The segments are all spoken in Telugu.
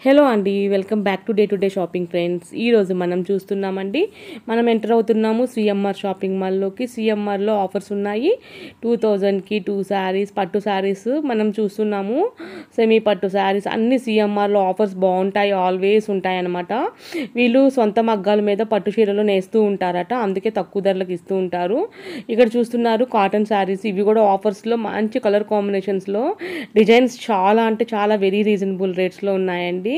హలో అండి, welcome back to day shopping friends. ఈరోజు మనం చూస్తున్నామండి, మనం ఎంటర్ అవుతున్నాము సిఎంఆర్ షాపింగ్ మాల్లోకి. సిఎంఆర్లో ఆఫర్స్ ఉన్నాయి. 2000కి 2 శారీస్, పట్టు శారీస్ మనం చూస్తున్నాము. సెమీ పట్టు శారీస్ అన్ని సిఎంఆర్లో ఆఫర్స్ బాగుంటాయి, ఆల్వేస్ ఉంటాయి అన్నమాట. వీళ్ళు సొంత మగ్గాల మీద పట్టు చీరలు నేస్తూ ఉంటారట, అందుకే తక్కువ ధరలకు ఇస్తూ ఉంటారు. ఇక్కడ చూస్తున్నారు కాటన్ శారీస్, ఇవి కూడా ఆఫర్స్లో మంచి కలర్ కాంబినేషన్స్లో డిజైన్స్ చాలా అంటే చాలా వెరీ రీజనబుల్ రేట్స్లో ఉన్నాయండి.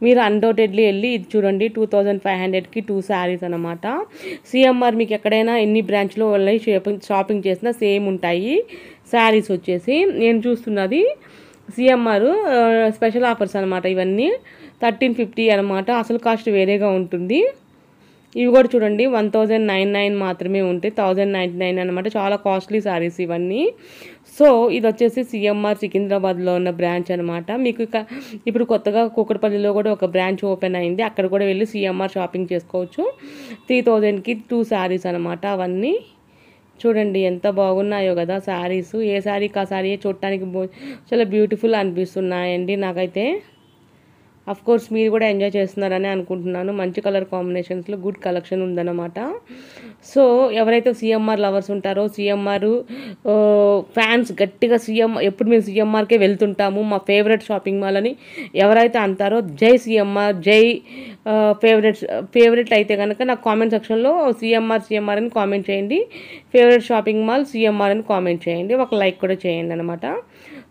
మీరు అన్డౌటెడ్లీ వెళ్ళి ఇది చూడండి, 2500కి 2 శారీస్ అనమాట. సిఎంఆర్ మీకు ఎక్కడైనా ఎన్ని బ్రాంచ్లో వెళ్ళి షాపింగ్ చేసినా సేమ్ ఉంటాయి శారీస్ వచ్చేసి. నేను చూస్తున్నది సిఎంఆర్ స్పెషల్ ఆఫర్స్ అనమాట. ఇవన్నీ 1350 అనమాట, అసలు కాస్ట్ వేరేగా ఉంటుంది. ఇవి కూడా చూడండి 1099 మాత్రమే ఉంటాయి, 1099 అనమాట. చాలా కాస్ట్లీ శారీస్ ఇవన్నీ. సో ఇది వచ్చేసి సిఎంఆర్ సికింద్రాబాద్లో ఉన్న బ్రాంచ్ అనమాట. మీకు ఇప్పుడు కొత్తగా కూకట్పల్లిలో కూడా ఒక బ్రాంచ్ ఓపెన్ అయింది, అక్కడ కూడా వెళ్ళి సిఎంఆర్ షాపింగ్ చేసుకోవచ్చు. 3000కి 2 శారీస్ అనమాట. అవన్నీ చూడండి ఎంత బాగున్నాయో కదా శారీస్. ఏ శారీకి ఆ శారీ చూడటానికి చాలా బ్యూటిఫుల్ అనిపిస్తున్నాయండి నాకైతే. అఫ్ కోర్స్ మీరు కూడా ఎంజాయ్ చేస్తున్నారని అనుకుంటున్నాను. మంచి కలర్ కాంబినేషన్స్లో గుడ్ కలెక్షన్ ఉందన్నమాట. సో ఎవరైతే సిఎంఆర్ లవర్స్ ఉంటారో, సిఎంఆర్ ఫ్యాన్స్ గట్టిగా ఎప్పుడు మేము సిఎంఆర్కే వెళ్తుంటాము, మా ఫేవరెట్ షాపింగ్ మాల్ అని ఎవరైతే అంటారో, జై సిఎంఆర్, జై ఫేవరెట్ అయితే కనుక నాకు కామెంట్ సెక్షన్లో సిఎంఆర్ అని కామెంట్ చేయండి. ఫేవరెట్ షాపింగ్ మాల్ సిఎంఆర్ అని కామెంట్ చేయండి, ఒక లైక్ కూడా చేయండి అనమాట.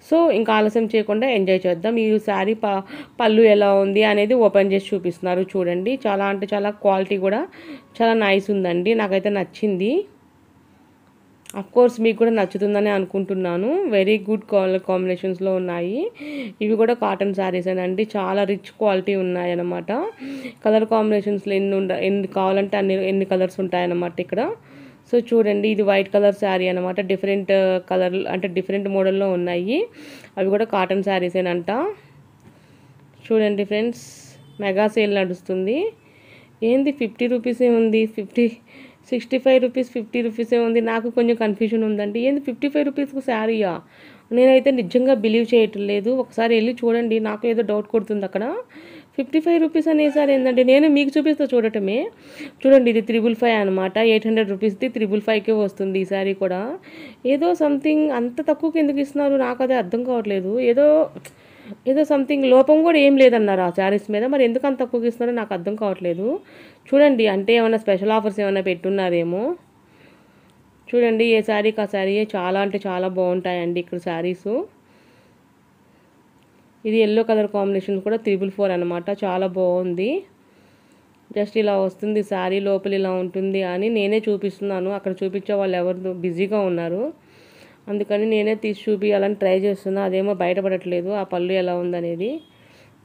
సో ఇంకా ఆలస్యం చేయకుండా ఎంజాయ్ చేద్దాం. ఈ శారీ పళ్ళు ఎలా ఉంది అనేది ఓపెన్ చేసి చూపిస్తున్నారు చూడండి. చాలా అంటే చాలా క్వాలిటీ కూడా చాలా నైస్ ఉందండి, నాకైతే నచ్చింది. కోర్స్ మీకు కూడా నచ్చుతుందని అనుకుంటున్నాను. వెరీ గుడ్ కలర్ కాంబినేషన్స్లో ఉన్నాయి. ఇవి కూడా కాటన్ శారీస్ అండి, చాలా రిచ్ క్వాలిటీ ఉన్నాయి అన్నమాట. కలర్ కాంబినేషన్స్లో ఎన్ని కావాలంటే ఎన్ని కలర్స్ ఉంటాయన్నమాట ఇక్కడ. సో చూడండి, ఇది వైట్ కలర్ శారీ అనమాట. డిఫరెంట్ కలర్ అంటే డిఫరెంట్ మోడల్లో ఉన్నాయి. అవి కూడా కాటన్ శారీసేనంట. చూడండి ఫ్రెండ్స్, మెగా సేల్ నడుస్తుంది. ఏంది 50 రూపీసే ఉంది, 65 రూపీస్, 50 రూపీసే ఉంది. నాకు కొంచెం కన్ఫ్యూజన్ ఉందండి. ఏంది 55 రూపీస్కు శారీయా? నేనైతే నిజంగా బిలీవ్ చేయటం లేదు. ఒకసారి వెళ్ళి చూడండి, నాకు ఏదో డౌట్ కొడుతుంది అక్కడ. 55 రూపీస్ అనేసారి ఏంటంటే నేను మీకు చూపిస్తా చూడటమే. చూడండి, ఇది 555 అనమాట. 800 రూపీస్ది 555కే వస్తుంది ఈ శారీ కూడా. ఏదో సంథింగ్ అంత తక్కువకి ఎందుకు ఇస్తున్నారు నాకు అదే అర్థం కావట్లేదు. ఏదో సంథింగ్ లోపం కూడా ఏం లేదన్నారు ఆ శారీస్ మీద, మరి ఎందుకు అంత తక్కువకి ఇస్తున్నారో నాకు అర్థం కావట్లేదు. చూడండి, అంటే ఏమైనా స్పెషల్ ఆఫర్స్ ఏమైనా పెట్టున్నారేమో. చూడండి, ఏ శారీకి ఆ శారీ చాలా అంటే చాలా బాగుంటాయండి ఇక్కడ శారీసు. ఇది ఎల్లో కలర్ కాంబినేషన్ కూడా 444 అనమాట, చాలా బాగుంది. జస్ట్ ఇలా వస్తుంది శారీ, లోపల ఇలా ఉంటుంది అని నేనే చూపిస్తున్నాను. అక్కడ చూపించే వాళ్ళు ఎవరు బిజీగా ఉన్నారు, అందుకని నేనే తీసి చూపించాలని ట్రై చేస్తున్నా. అదేమో బయటపడట్లేదు ఆ పళ్ళు ఎలా ఉందనేది.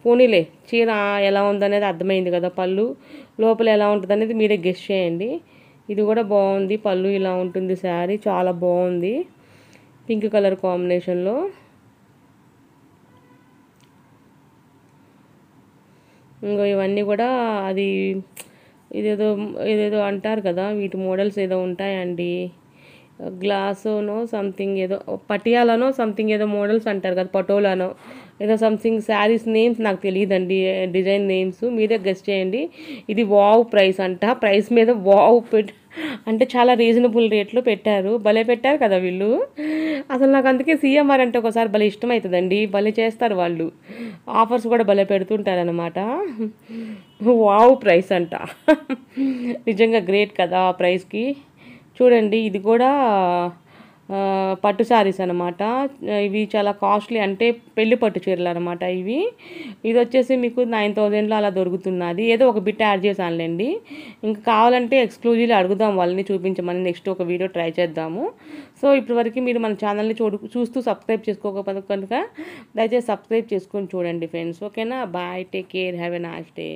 పోనీలే, చీర ఎలా ఉందనేది అర్థమైంది కదా, పళ్ళు లోపల ఎలా ఉంటుంది అనేది మీరే గెస్ చేయండి. ఇది కూడా బాగుంది, పళ్ళు ఇలా ఉంటుంది శారీ, చాలా బాగుంది పింక్ కలర్ కాంబినేషన్లో. ఇంకో ఇవన్నీ కూడా అది ఇదేదో అంటారు కదా, వీటి మోడల్స్ ఏదో ఉంటాయండి. గ్లాసోనో సంథింగ్ ఏదో పటియాలనో సంథింగ్ ఏదో మోడల్స్ అంటారు కదా, పటోలానో ఏదో సంథింగ్ శారీస్ నేమ్స్ నాకు తెలియదండి, డిజైన్ నేమ్స్ మీరే గెస్ట్ చేయండి. ఇది వావ్ ప్రైస్ అంట, ప్రైస్ మీద వావ్ అంటే చాలా రీజనబుల్ రేట్లో పెట్టారు, భలే పెట్టారు కదా వీళ్ళు. అసలు నాకు అందుకే సిఎంఆర్ అంటే ఒకసారి భలే ఇష్టం అవుతుందండి, భలే చేస్తారు వాళ్ళు. ఆఫర్స్ కూడా భలే పెడుతుంటారనమాట. వావ్ ప్రైస్ అంట, నిజంగా గ్రేట్ కదా ఆ ప్రైస్కి. చూడండి, ఇది కూడా పట్టు శారీస్ అనమాట. ఇవి చాలా కాస్ట్లీ, అంటే పెళ్లి పట్టు చీరలు అనమాట ఇవి. ఇది వచ్చేసి మీకు 9000లో అలా దొరుకుతున్నది. ఏదో ఒక బిట్ యాడ్ చేశానులేండి. ఇంకా కావాలంటే ఎక్స్క్లూజివ్లీ అడుగుదాం వాళ్ళని చూపించమని, నెక్స్ట్ ఒక వీడియో ట్రై చేద్దాము. సో ఇప్పటివరకు మీరు మన ఛానల్ని చూస్తూ సబ్స్క్రైబ్ చేసుకోకపోతే కనుక దయచేసి సబ్స్క్రైబ్ చేసుకొని చూడండి ఫ్రెండ్స్. ఓకేనా, bye, take care, have a nice day.